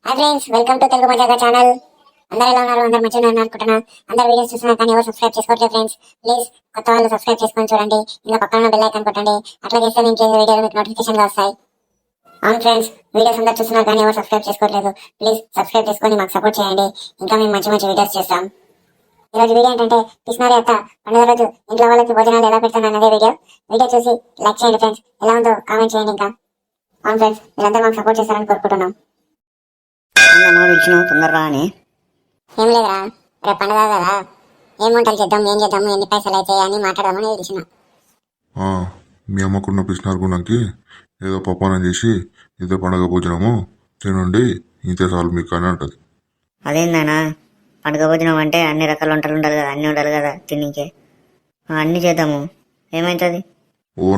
Hi friends, welcome to Telugu Majaga channel. అందరూ ఎలా ఉన్నారు? అందరు మంచిగా ఉన్నారు అనుకుంటున్నా. అందరు వీడియోస్ చూస్తున్నా కానీ ఎవరు సబ్స్క్రైబ్ చేసుకోవట్లేదు ఫ్రెండ్స్. ప్లీజ్ కొత్త వాళ్ళు సబ్స్క్రైబ్ చేసుకొని చూడండి. ఇంకా పక్కన బెల్ ఐకాన్ కొట్టండి. అట్లా చేస్తే నేను చేసే వీడియోలు మీకు నోటిఫికేషన్ గా వస్తాయి. అవును ఫ్రెండ్స్, వీడియోస్ అందరు చూస్తున్నారు కానీ ఎవరు సబ్స్క్రైబ్ చేసుకోవట్లేదు. ప్లీజ్ సబ్స్క్రైబ్ చేసుకొని మాకు సపోర్ట్ చేయండి. ఇంకా మేము మంచి మంచి వీడియోస్ చేస్తాం. ఈ రోజు వీడియో ఏంటంటే పిసినారి అత్త పండుగ రోజు ఇంట్లో వాళ్ళకి భోజనాలు ఎలా పెడతాను అన్నదే వీడియో చూసి లైక్ చేయండి ఫ్రెండ్స్. ఎలా ఉందో కామెంట్ చేయండి. ఇంకా అవును ఫ్రెండ్స్, మీరందరూ మాకు సపోర్ట్ చేస్తారని కోరుకుంటున్నాం. పిలిచినావు తొందరరా అని. ఏం లేదురా, రేపు పండుగ కదా, ఏం వంటలు చేద్దాం, ఏం చేద్దాము, ఎన్ని పైసలు అవుతాయి అని మాట్లాడదామని పిలిచిన. మీ అమ్మకున్న పిసినారు గుణంకి ఏదో పప్పానం చేసి ఇదే పండగ భోజనము తినండి, ఇంతే చాలు మీకు అని అంటది. అదేందనా పండుగ భోజనం అంటే అన్ని రకాల వంటలు ఉండాలి కదా, అన్నీ ఉండాలి కదా తినీకే. అన్నీ చేద్దాము, ఏమవుతుంది?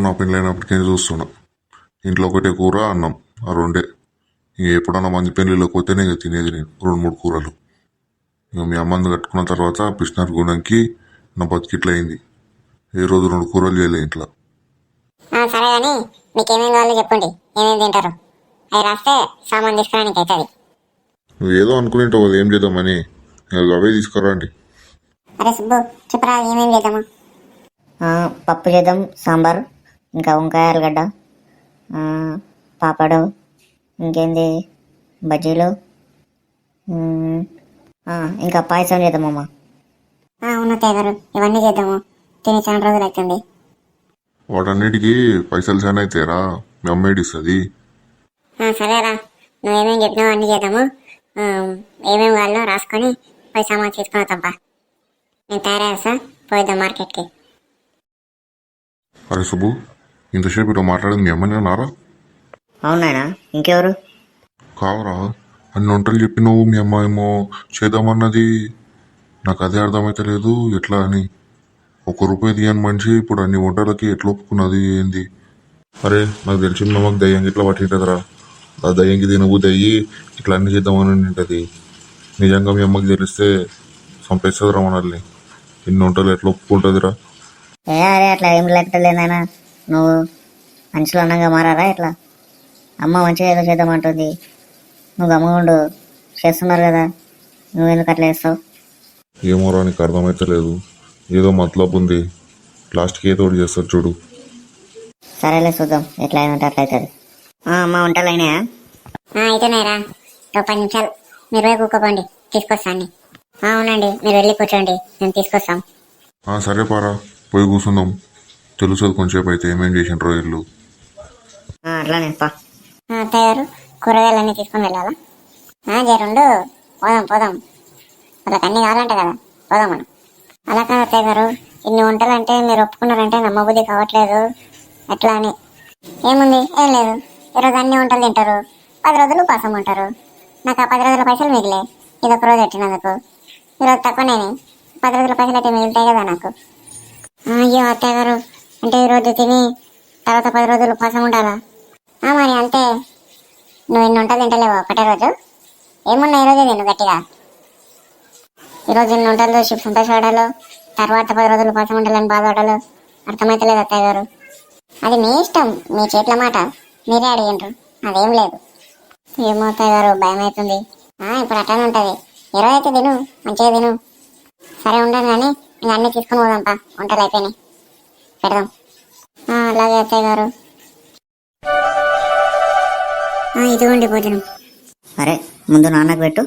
నా పెళ్ళైనప్పటికీ చూస్తున్నా, ఇంట్లో ఒకటే కూర అన్నం, ఆ రెండే. ఇక ఎప్పుడన్నా మంది పెళ్ళిళ్ళకి పోతేనే ఇక తినేది నేను 2-3 కూరలు. ఇక మీ అమ్మని కట్టుకున్న తర్వాత పిసినారు గుణంకి నా బతికిట్లా అయింది. ఏ రోజు 2 కూరలు చేయలే ఇంట్లో. సరే కానీ మీకు ఏమేమి కావాలో చెప్పండి, ఏమేమి తింటారు అవి రాస్తే సామాన్ తీసుకురానికి అవుతుంది. నువ్వు ఏదో అనుకునేటావు కదా ఏం చేద్దామని, అవే తీసుకురండి. అరే సుబ్బు, చెప్పరా ఏమేమి చేద్దామా? పప్పు చేద్దాం, సాంబార్, ఇంకా వంకాయ ఆలుగడ్డ, పాపడు, ఇంకేంది బజ్జీలు, ఇంకా పాయసం చేద్దామమ్మ. ఉన్నత్తయ్య గారు, ఇవన్నీ చేద్దాము, తిని చాలా రోజులు అవుతుంది. వాటన్నిటికీ పైసలు చాలా అయితేరా, మీ అమ్మ ఏడిస్తుంది. సరేరా, నువ్వేమేమి చెప్పినావు అన్నీ చేద్దాము. ఏమేమి కావాలో రాసుకొని పోయి సామాన్ తీసుకుని వద్దాంపా. నేను తయారయ్యా, పోయిద్దాం మార్కెట్కి. అరే సుబ్బు, ఇంతసేపు ఇట్లా మాట్లాడింది మీ అమ్మనే నారా? అవునాయనా, ఇంకెవరు? కావరా, అన్ని వంటలు చెప్పినావు, మీ అమ్మ ఏమో చేద్దామన్నది. నాకు అదే అర్థమైతే లేదు ఎట్లా అని. 1 రూపాయి తీయని మనిషి ఇప్పుడు అన్ని వంటలకి ఎట్లా ఒప్పుకున్నది ఏంది? అరే నాకు తెలిసి మీ అమ్మకి దయ్యంకి ఇట్లా పట్టింటుందిరా. ఆ దయ్యంకి తినబుద్ధి అయ్యి ఇట్లా అన్ని చేద్దామని ఉంటుంది. నిజంగా మీ అమ్మకి తెలిస్తే చంపేస్తుందిరా మనల్ని. ఇన్ని వంటలు ఎట్లా ఒప్పుకుంటుందిరా? అరే అట్లా ఏం లేకపోతేలేదైనా, నువ్వు మనుషులు అన్నంగా మారారా ఎట్లా? అమ్మ మంచిగా ఏదో చేద్దామంటుంది, నువ్వు గమ్మగుండు, చేస్తున్నారు కదా, నువ్వెందుకు అట్లా చేస్తావు? ఏమోరా నీకు అర్థమైతే లేదు, ఏదో మతలబు ఉంది, లాస్ట్కి ఏదో ఒకటి చేస్తారు చూడు. సరేలే చూద్దాం, ఎట్లా అయినట్టు అట్లా అవుతుంది. అమ్మ వంటలు అయినాయా? అయితేనాయిరా, 10 నిమిషాలు మీరు పోయి కూకోపోండి, తీసుకొస్తాను. అవునండి, మీరు వెళ్ళి కూర్చోండి, మేము తీసుకొస్తాం. సరే పారా, పోయి కూర్చుందాం, తెలుస్తుంది కొంచెంసేపు అయితే ఏమేం చేసిండ్రో ఇల్లు. అట్లానే పా. అత్తయ్య గారు, కూరగాయలన్నీ తీసుకొని వెళ్ళాలా? జరుండు, పోదాం. వాళ్ళకి అన్నీ కావాలంట కదా, పోదాం మనం. అలా కాదు అత్తయ్య గారు, ఇన్ని వంటలు అంటే మీరు ఒప్పుకున్నారంటే నమ్మబుద్ధి కావట్లేదు, ఎట్లా అని. ఏముంది, ఏం లేదు, ఈరోజు అన్ని వంటలు తింటారు, 10 రోజులు ఉపాసం ఉంటారు. నాకు ఆ 10 రోజుల పైసలు మిగిలే, ఇదొక రోజు పెట్టినందుకు. ఈరోజు తక్కువనే, 10 రోజుల పైసలు అయితే మిగులుతాయి కదా నాకు. అయ్యో అత్తయ్య గారు, అంటే ఈరోజు తిని తర్వాత 10 రోజులు ఉపాసం ఉండాలా? మరి అంతే, నువ్వు ఇన్ని వంటలు తింటలేవు ఒకటే రోజు. ఏమున్నా ఈరోజే తిను గట్టిగా. ఈరోజు ఇన్ని వంటలు చూసి సంతోషపడాలి, తర్వాత 10 రోజులు ఉపాసం ఉండాలని బాధపడాలి. అర్థమైతలేదు అత్తయ్య గారు. అది మీ ఇష్టం, మీ చేతుల మాట, మీరే అడిగిండ్రు, అదేం లేదు. ఏమో అత్తయ్య గారు, భయం అవుతుంది. ఇప్పుడు అట్లనే ఉంటుంది, ఈరోజు అయితే తిను, మంచిగా తిను. సరే ఉండను కానీ ఇంకా అన్నీ తీసుకుని పోదాంపా, వంటలు అయిపోయినాయి, పెడదాం. అలాగే అత్తయ్య గారు. ఇదిగోండి భోజనం. అరే ముందు నాన్నకు పెట్టు.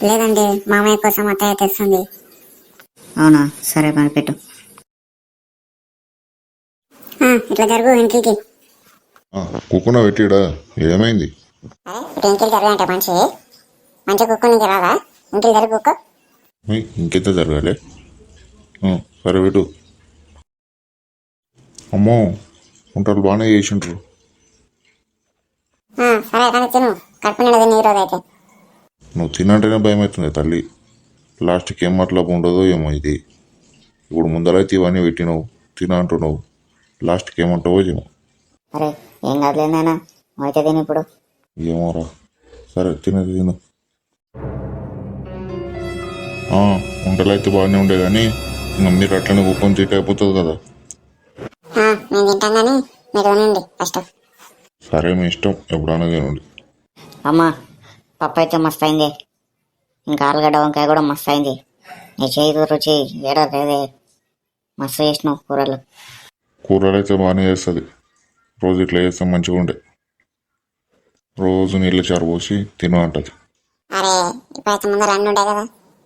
లేదండి, మామయ్య కోసం అత్తయ్య తెస్తుంది. అవునా, సరే మరి పెట్టు. ఇట్లా జరుగు ఇంటికి. కుక్కున పెట్టిడా, ఏమైంది? అరే ఇటు ఇంటికి జరగాలంటే మంచిగా కుక్కని నుంచి రాదా? ఇంటికి జరుగు కుక్క. ఇంకెంత జరగాలి? సరే పెట్టు. అమ్మో, వంటలు బాగానే చేసిండ్రు. సరే కానీ తిను, కడుపు నిండా తిని ఈరోజు అయితే. నువ్వు తినంటేనే భయం అవుతుంది తల్లి, లాస్ట్కి ఏం మతలబు ఉండదో ఏమో ఇది. ఇప్పుడు ముందరైతే ఇవన్నీ పెట్టినావు, తిన అంటున్నావు, లాస్ట్కి ఏమంటావో ఏమో. అరే ఏం కాదులేదైనా, అయితే తిని ఇప్పుడు. ఏమోరా, సరే తిను. వంటలు అయితే బాగానే ఉండే కానీ ఇంకా మీరు అట్లనే కుక్కని తింటే అయిపోతుంది కదా. నేను తింటాను కానీ మీరు తినండి ఫస్ట్. సరే మీ ఇష్టం, ఎప్పుడైనా తినండి. అమ్మా పప్పు అయితే మస్తు అయింది, ఇంకా ఆలుగడ్డ వంకాయ కూడా మస్తు అయింది. నీ చేయి రుచి ఏడా లేదే, మస్తు చేసినావు కూరలు. కూరలు అయితే బాగానే చేస్తుంది. రోజు ఇట్లా చేస్తే మంచిగా ఉండే. రోజు నీళ్ళు చారు పోసి తిను అంటది. అరే ఇప్పుడైతే ముందర అన్నీ ఉంటాయి కదా,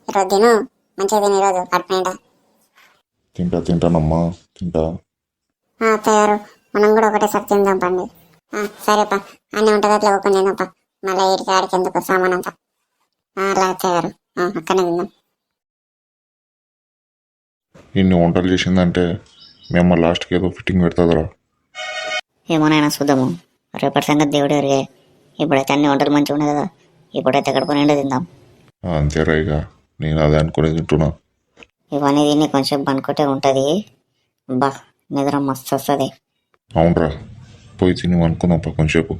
ఈరోజు తిను, మంచిగా తిని ఈరోజు కడుపు నిండా. తింటానమ్మా తింటా. అత్తయ్య గారు మనం కూడా ఒకటేసారి తిందాం పండి. సరేపా, అన్నీ ఉంటుంది అట్లా ఒక్క తిందాంపా, మళ్ళీ వీటికి ఆడికి ఎందుకు సామాన్ అంతా. అలా అత్తయ్య గారు అక్కడనే తిందాం. ఇన్ని వంటలు చేసిందంటే మీ అమ్మ లాస్ట్కి ఏదో ఫిట్టింగ్ పెడుతుందిరా. ఏమోనైనా చూద్దాము, రేపటి సంగతి దేవుడు ఎవరిగే. ఇప్పుడైతే అన్ని వంటలు మంచిగా ఉన్నాయి కదా, ఇప్పుడైతే కడుపు నిండా తిందాం. అంతేరా ఇక, నేను అదే అనుకునే తింటున్నా. ఇవన్నీ తిని కొంచెం పనుకుంటే ఉంటుంది, బా నిద్ర మస్తు వస్తుంది. అవునరా, పోయి తిని అనుకుందాం కొంచెంసేపు.